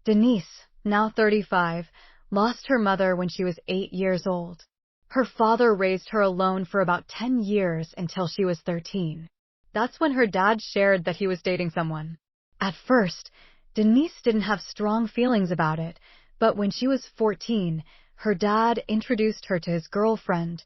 Denise, now 35, lost her mother when she was 8 years old. Her father raised her alone for about 10 years until she was 13. That's when her dad shared that he was dating someone. At first, Denise didn't have strong feelings about it, but when she was 14, her dad introduced her to his girlfriend,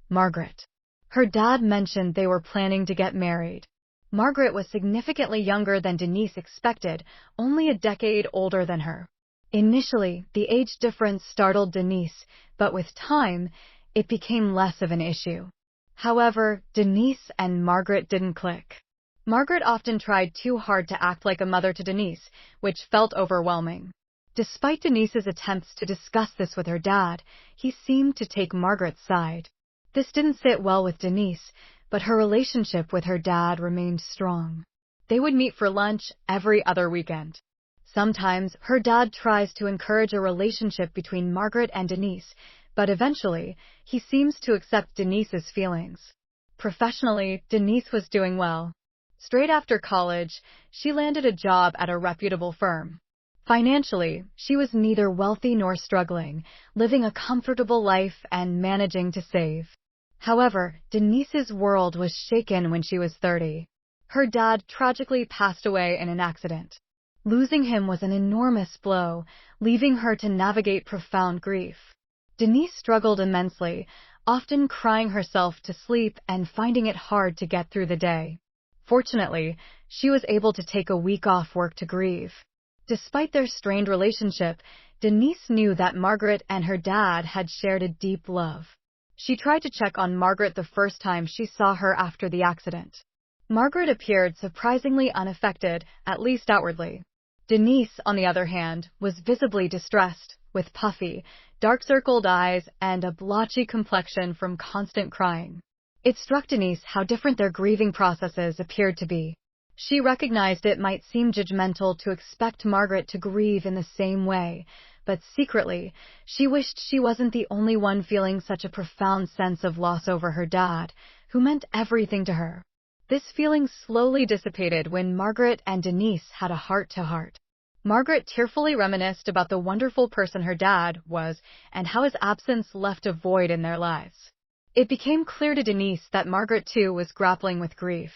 Margaret. Her dad mentioned they were planning to get married. Margaret was significantly younger than Denise expected, only a decade older than her. Initially, the age difference startled Denise, but with time, it became less of an issue. However, Denise and Margaret didn't click. Margaret often tried too hard to act like a mother to Denise, which felt overwhelming. Despite Denise's attempts to discuss this with her dad, he seemed to take Margaret's side. This didn't sit well with Denise, but her relationship with her dad remained strong. They would meet for lunch every other weekend. Sometimes, her dad tries to encourage a relationship between Margaret and Denise, but eventually, he seems to accept Denise's feelings. Professionally, Denise was doing well. Straight after college, she landed a job at a reputable firm. Financially, she was neither wealthy nor struggling, living a comfortable life and managing to save. However, Denise's world was shaken when she was 30. Her dad tragically passed away in an accident. Losing him was an enormous blow, leaving her to navigate profound grief. Denise struggled immensely, often crying herself to sleep and finding it hard to get through the day. Fortunately, she was able to take a week off work to grieve. Despite their strained relationship, Denise knew that Margaret and her dad had shared a deep love. She tried to check on Margaret the first time she saw her after the accident. Margaret appeared surprisingly unaffected, at least outwardly. Denise, on the other hand, was visibly distressed, with puffy, dark-circled eyes and a blotchy complexion from constant crying. It struck Denise how different their grieving processes appeared to be. She recognized it might seem judgmental to expect Margaret to grieve in the same way, but secretly, she wished she wasn't the only one feeling such a profound sense of loss over her dad, who meant everything to her. This feeling slowly dissipated when Margaret and Denise had a heart-to-heart. Margaret tearfully reminisced about the wonderful person her dad was and how his absence left a void in their lives. It became clear to Denise that Margaret, too, was grappling with grief.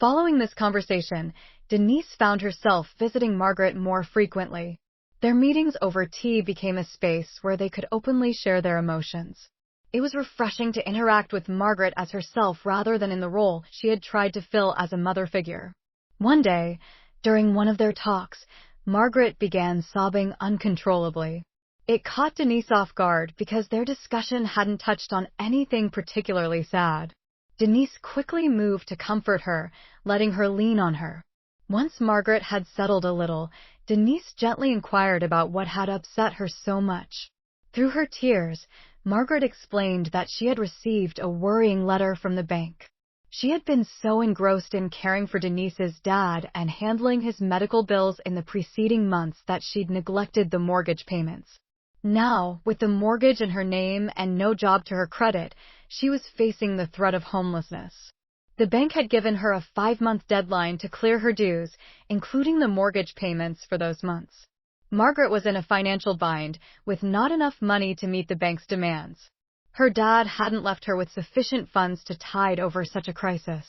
Following this conversation, Denise found herself visiting Margaret more frequently. Their meetings over tea became a space where they could openly share their emotions. It was refreshing to interact with Margaret as herself rather than in the role she had tried to fill as a mother figure. One day, during one of their talks, Margaret began sobbing uncontrollably. It caught Denise off guard because their discussion hadn't touched on anything particularly sad. Denise quickly moved to comfort her, letting her lean on her. Once Margaret had settled a little, Denise gently inquired about what had upset her so much. Through her tears, Margaret explained that she had received a worrying letter from the bank. She had been so engrossed in caring for Denise's dad and handling his medical bills in the preceding months that she'd neglected the mortgage payments. Now, with the mortgage in her name and no job to her credit, she was facing the threat of homelessness. The bank had given her a 5-month deadline to clear her dues, including the mortgage payments for those months. Margaret was in a financial bind, with not enough money to meet the bank's demands. Her dad hadn't left her with sufficient funds to tide over such a crisis.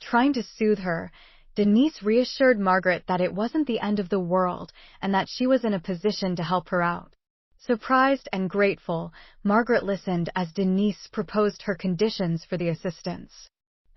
Trying to soothe her, Denise reassured Margaret that it wasn't the end of the world and that she was in a position to help her out. Surprised and grateful, Margaret listened as Denise proposed her conditions for the assistance.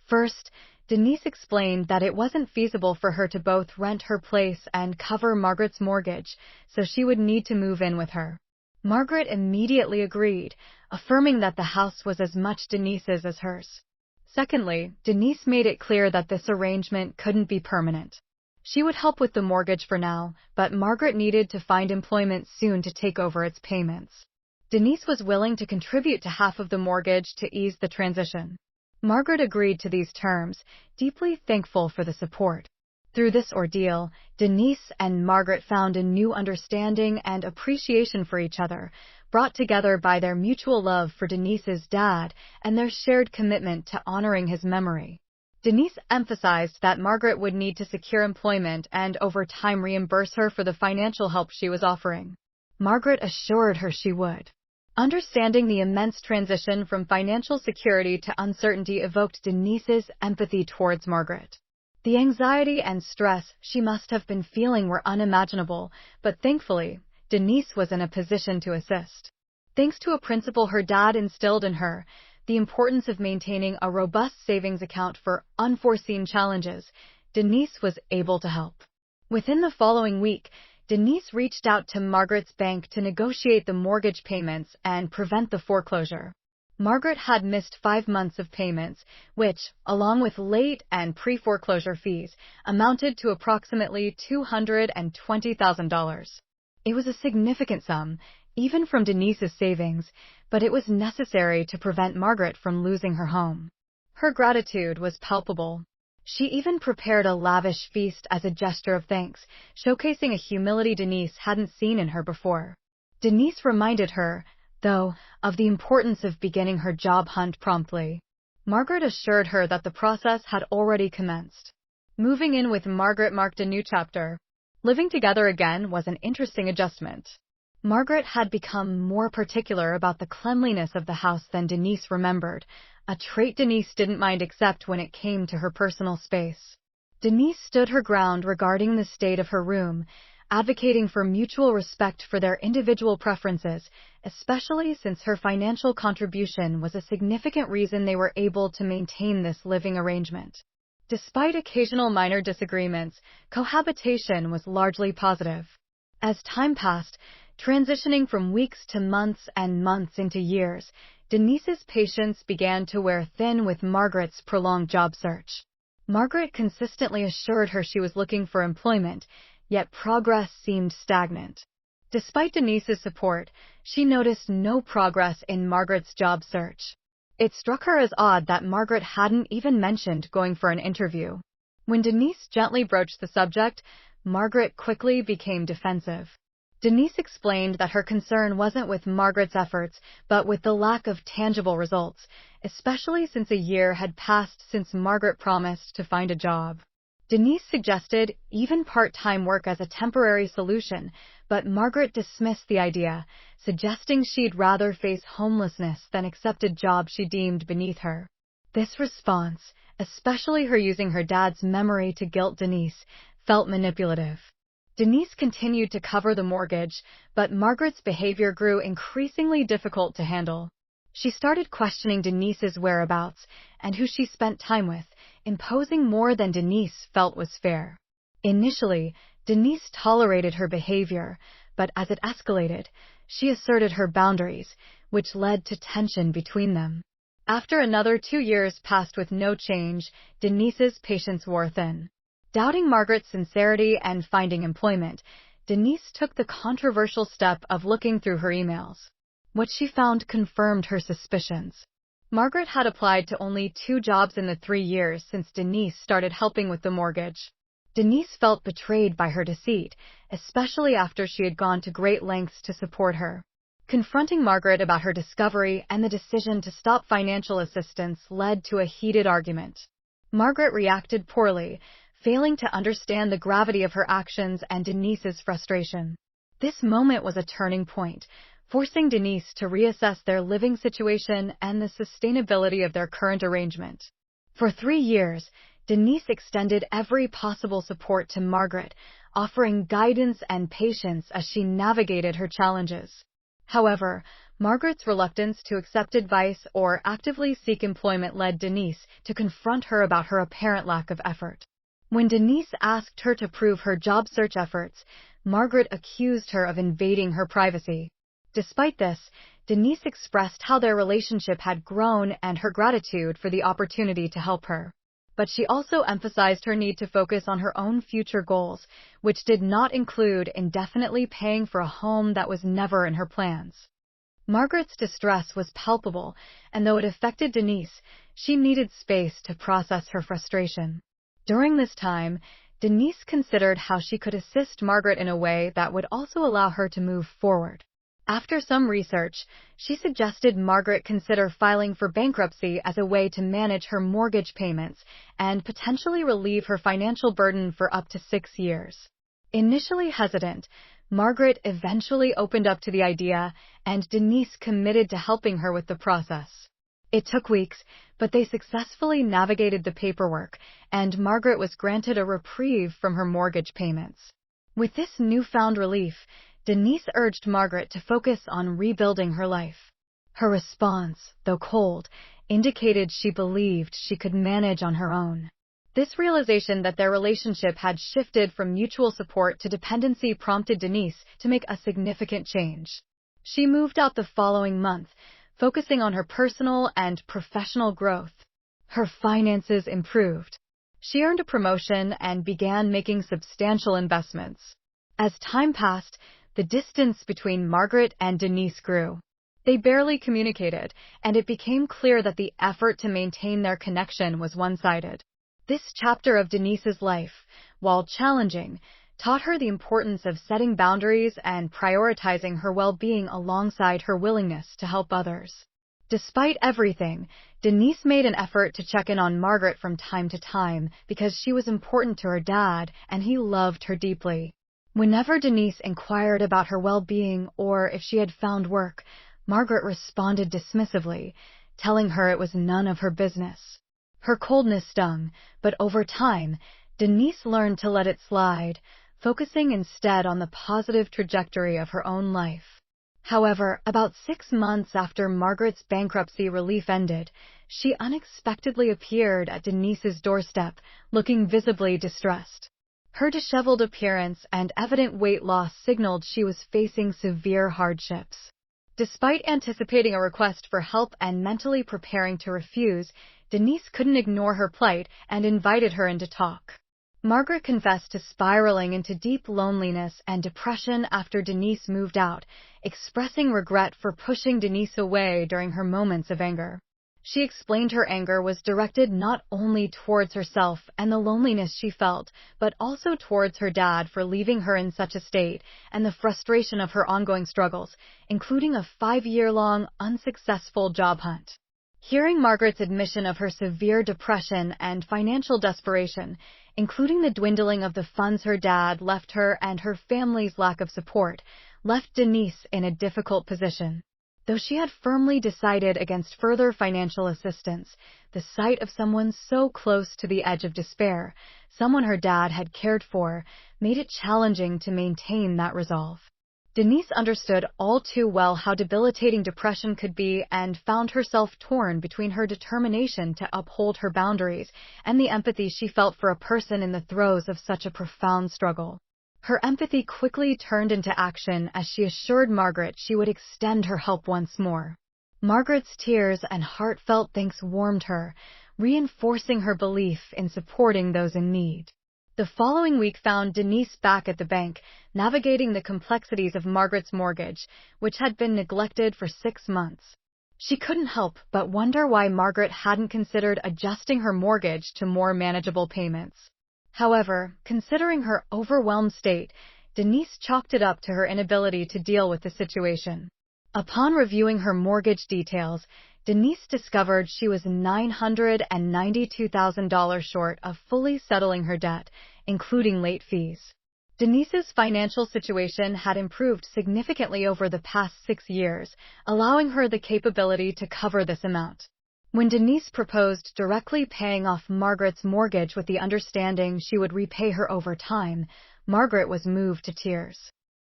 First, Denise explained that it wasn't feasible for her to both rent her place and cover Margaret's mortgage, so she would need to move in with her. Margaret immediately agreed, affirming that the house was as much Denise's as hers. Secondly, Denise made it clear that this arrangement couldn't be permanent. She would help with the mortgage for now, but Margaret needed to find employment soon to take over its payments. Denise was willing to contribute to half of the mortgage to ease the transition. Margaret agreed to these terms, deeply thankful for the support. Through this ordeal, Denise and Margaret found a new understanding and appreciation for each other, brought together by their mutual love for Denise's dad and their shared commitment to honoring his memory. Denise emphasized that Margaret would need to secure employment and over time reimburse her for the financial help she was offering. Margaret assured her she would. Understanding the immense transition from financial security to uncertainty evoked Denise's empathy towards Margaret. The anxiety and stress she must have been feeling were unimaginable, but thankfully, Denise was in a position to assist. Thanks to a principle her dad instilled in her, the importance of maintaining a robust savings account for unforeseen challenges, Denise was able to help. Within the following week, Denise reached out to Margaret's bank to negotiate the mortgage payments and prevent the foreclosure. Margaret had missed 5 months of payments, which, along with late and pre-foreclosure fees, amounted to approximately $220,000. It was a significant sum, even from Denise's savings, but it was necessary to prevent Margaret from losing her home. Her gratitude was palpable. She even prepared a lavish feast as a gesture of thanks, showcasing a humility Denise hadn't seen in her before. Denise reminded her, though, of the importance of beginning her job hunt promptly. Margaret assured her that the process had already commenced. Moving in with Margaret marked a new chapter. Living together again was an interesting adjustment. Margaret had become more particular about the cleanliness of the house than Denise remembered, a trait Denise didn't mind except when it came to her personal space. Denise stood her ground regarding the state of her room, advocating for mutual respect for their individual preferences, especially since her financial contribution was a significant reason they were able to maintain this living arrangement. Despite occasional minor disagreements, cohabitation was largely positive. As time passed, transitioning from weeks to months and months into years, Denise's patience began to wear thin with Margaret's prolonged job search. Margaret consistently assured her she was looking for employment, yet progress seemed stagnant. Despite Denise's support, she noticed no progress in Margaret's job search. It struck her as odd that Margaret hadn't even mentioned going for an interview. When Denise gently broached the subject, Margaret quickly became defensive. Denise explained that her concern wasn't with Margaret's efforts, but with the lack of tangible results, especially since a year had passed since Margaret promised to find a job. Denise suggested even part-time work as a temporary solution, but Margaret dismissed the idea, suggesting she'd rather face homelessness than accept a job she deemed beneath her. This response, especially her using her dad's memory to guilt Denise, felt manipulative. Denise continued to cover the mortgage, but Margaret's behavior grew increasingly difficult to handle. She started questioning Denise's whereabouts and who she spent time with, imposing more than Denise felt was fair. Initially, Denise tolerated her behavior, but as it escalated, she asserted her boundaries, which led to tension between them. After another 2 years passed with no change, Denise's patience wore thin. Doubting Margaret's sincerity and finding employment, Denise took the controversial step of looking through her emails. What she found confirmed her suspicions. Margaret had applied to only 2 jobs in the 3 years since Denise started helping with the mortgage. Denise felt betrayed by her deceit, especially after she had gone to great lengths to support her. Confronting Margaret about her discovery and the decision to stop financial assistance led to a heated argument. Margaret reacted poorly, failing to understand the gravity of her actions and Denise's frustration. This moment was a turning point, forcing Denise to reassess their living situation and the sustainability of their current arrangement. For 3 years, Denise extended every possible support to Margaret, offering guidance and patience as she navigated her challenges. However, Margaret's reluctance to accept advice or actively seek employment led Denise to confront her about her apparent lack of effort. When Denise asked her to prove her job search efforts, Margaret accused her of invading her privacy. Despite this, Denise expressed how their relationship had grown and her gratitude for the opportunity to help her. But she also emphasized her need to focus on her own future goals, which did not include indefinitely paying for a home that was never in her plans. Margaret's distress was palpable, and though it affected Denise, she needed space to process her frustration. During this time, Denise considered how she could assist Margaret in a way that would also allow her to move forward. After some research, she suggested Margaret consider filing for bankruptcy as a way to manage her mortgage payments and potentially relieve her financial burden for up to 6 years. Initially hesitant, Margaret eventually opened up to the idea, and Denise committed to helping her with the process. It took weeks, but they successfully navigated the paperwork, and Margaret was granted a reprieve from her mortgage payments. With this newfound relief, Denise urged Margaret to focus on rebuilding her life. Her response, though cold, indicated she believed she could manage on her own. This realization that their relationship had shifted from mutual support to dependency prompted Denise to make a significant change. She moved out the following month, focusing on her personal and professional growth. Her finances improved. She earned a promotion and began making substantial investments. As time passed, the distance between Margaret and Denise grew. They barely communicated, and it became clear that the effort to maintain their connection was one-sided. This chapter of Denise's life, while challenging, taught her the importance of setting boundaries and prioritizing her well-being alongside her willingness to help others. Despite everything, Denise made an effort to check in on Margaret from time to time because she was important to her dad and he loved her deeply. Whenever Denise inquired about her well-being or if she had found work, Margaret responded dismissively, telling her it was none of her business. Her coldness stung, but over time, Denise learned to let it slide, focusing instead on the positive trajectory of her own life. However, about 6 months after Margaret's bankruptcy relief ended, she unexpectedly appeared at Denise's doorstep, looking visibly distressed. Her disheveled appearance and evident weight loss signaled she was facing severe hardships. Despite anticipating a request for help and mentally preparing to refuse, Denise couldn't ignore her plight and invited her in to talk. Margaret confessed to spiraling into deep loneliness and depression after Denise moved out, expressing regret for pushing Denise away during her moments of anger. She explained her anger was directed not only towards herself and the loneliness she felt, but also towards her dad for leaving her in such a state and the frustration of her ongoing struggles, including a 5-year-long unsuccessful job hunt. Hearing Margaret's admission of her severe depression and financial desperation, including the dwindling of the funds her dad left her and her family's lack of support, left Denise in a difficult position. Though she had firmly decided against further financial assistance, the sight of someone so close to the edge of despair, someone her dad had cared for, made it challenging to maintain that resolve. Denise understood all too well how debilitating depression could be and found herself torn between her determination to uphold her boundaries and the empathy she felt for a person in the throes of such a profound struggle. Her empathy quickly turned into action as she assured Margaret she would extend her help once more. Margaret's tears and heartfelt thanks warmed her, reinforcing her belief in supporting those in need. The following week found Denise back at the bank, navigating the complexities of Margaret's mortgage, which had been neglected for 6 months. She couldn't help but wonder why Margaret hadn't considered adjusting her mortgage to more manageable payments. However, considering her overwhelmed state, Denise chalked it up to her inability to deal with the situation. Upon reviewing her mortgage details, Denise discovered she was $992,000 short of fully settling her debt, including late fees. Denise's financial situation had improved significantly over the past 6 years, allowing her the capability to cover this amount. When Denise proposed directly paying off Margaret's mortgage with the understanding she would repay her over time, Margaret was moved to tears.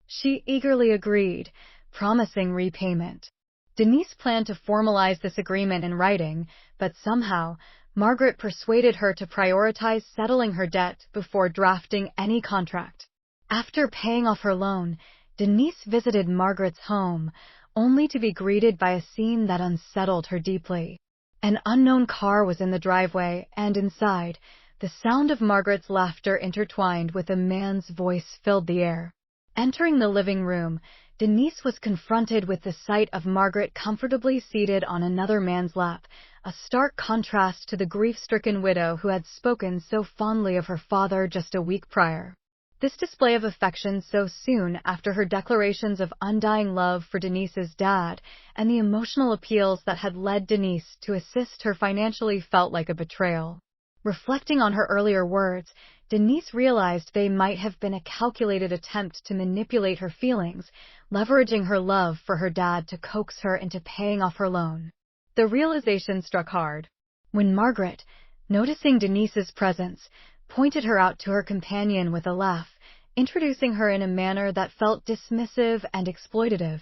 She eagerly agreed, promising repayment. Denise planned to formalize this agreement in writing, but somehow, Margaret persuaded her to prioritize settling her debt before drafting any contract. After paying off her loan, Denise visited Margaret's home, only to be greeted by a scene that unsettled her deeply. An unknown car was in the driveway, and inside, the sound of Margaret's laughter intertwined with a man's voice filled the air. Entering the living room, Denise was confronted with the sight of Margaret comfortably seated on another man's lap, a stark contrast to the grief-stricken widow who had spoken so fondly of her father just a week prior. This display of affection so soon after her declarations of undying love for Denise's dad and the emotional appeals that had led Denise to assist her financially felt like a betrayal. Reflecting on her earlier words, Denise realized they might have been a calculated attempt to manipulate her feelings, leveraging her love for her dad to coax her into paying off her loan. The realization struck hard when Margaret, noticing Denise's presence, pointed her out to her companion with a laugh, introducing her in a manner that felt dismissive and exploitative.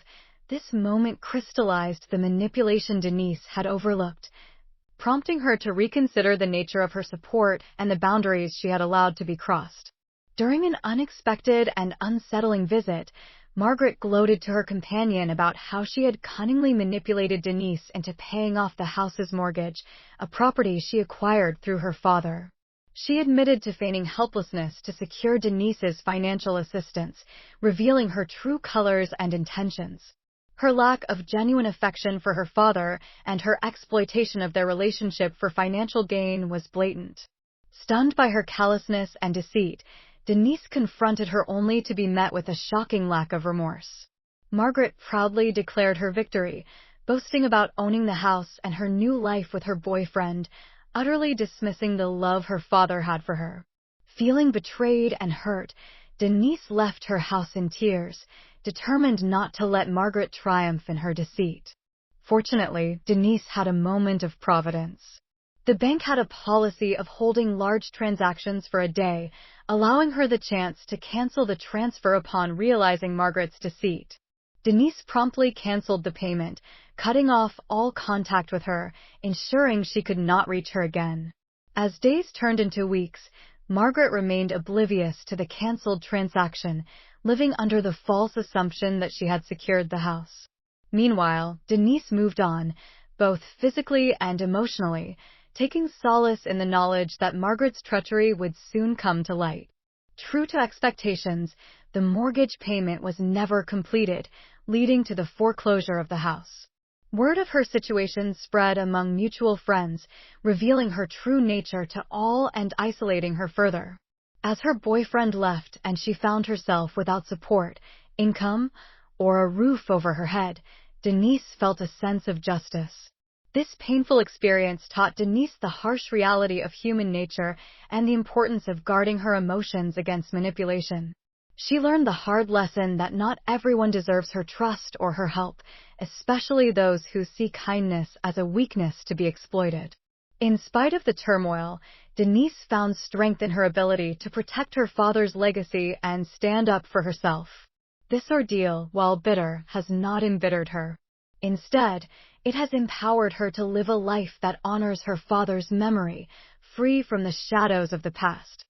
This moment crystallized the manipulation Denise had overlooked, prompting her to reconsider the nature of her support and the boundaries she had allowed to be crossed. During an unexpected and unsettling visit, Margaret gloated to her companion about how she had cunningly manipulated Denise into paying off the house's mortgage, a property she acquired through her father. She admitted to feigning helplessness to secure Denise's financial assistance, revealing her true colors and intentions. Her lack of genuine affection for her father and her exploitation of their relationship for financial gain was blatant. Stunned by her callousness and deceit, Denise confronted her only to be met with a shocking lack of remorse. Margaret proudly declared her victory, boasting about owning the house and her new life with her boyfriend, utterly dismissing the love her father had for her. Feeling betrayed and hurt, Denise left her house in tears, determined not to let Margaret triumph in her deceit. Fortunately, Denise had a moment of providence. The bank had a policy of holding large transactions for a day, allowing her the chance to cancel the transfer upon realizing Margaret's deceit. Denise promptly canceled the payment, cutting off all contact with her, ensuring she could not reach her again. As days turned into weeks, Margaret remained oblivious to the canceled transaction, living under the false assumption that she had secured the house. Meanwhile, Denise moved on, both physically and emotionally, taking solace in the knowledge that Margaret's treachery would soon come to light. True to expectations, the mortgage payment was never completed, leading to the foreclosure of the house. Word of her situation spread among mutual friends, revealing her true nature to all and isolating her further. As her boyfriend left and she found herself without support, income, or a roof over her head, Denise felt a sense of justice. This painful experience taught Denise the harsh reality of human nature and the importance of guarding her emotions against manipulation. She learned the hard lesson that not everyone deserves her trust or her help, especially those who see kindness as a weakness to be exploited. In spite of the turmoil, Denise found strength in her ability to protect her father's legacy and stand up for herself. This ordeal, while bitter, has not embittered her. Instead, it has empowered her to live a life that honors her father's memory, free from the shadows of the past.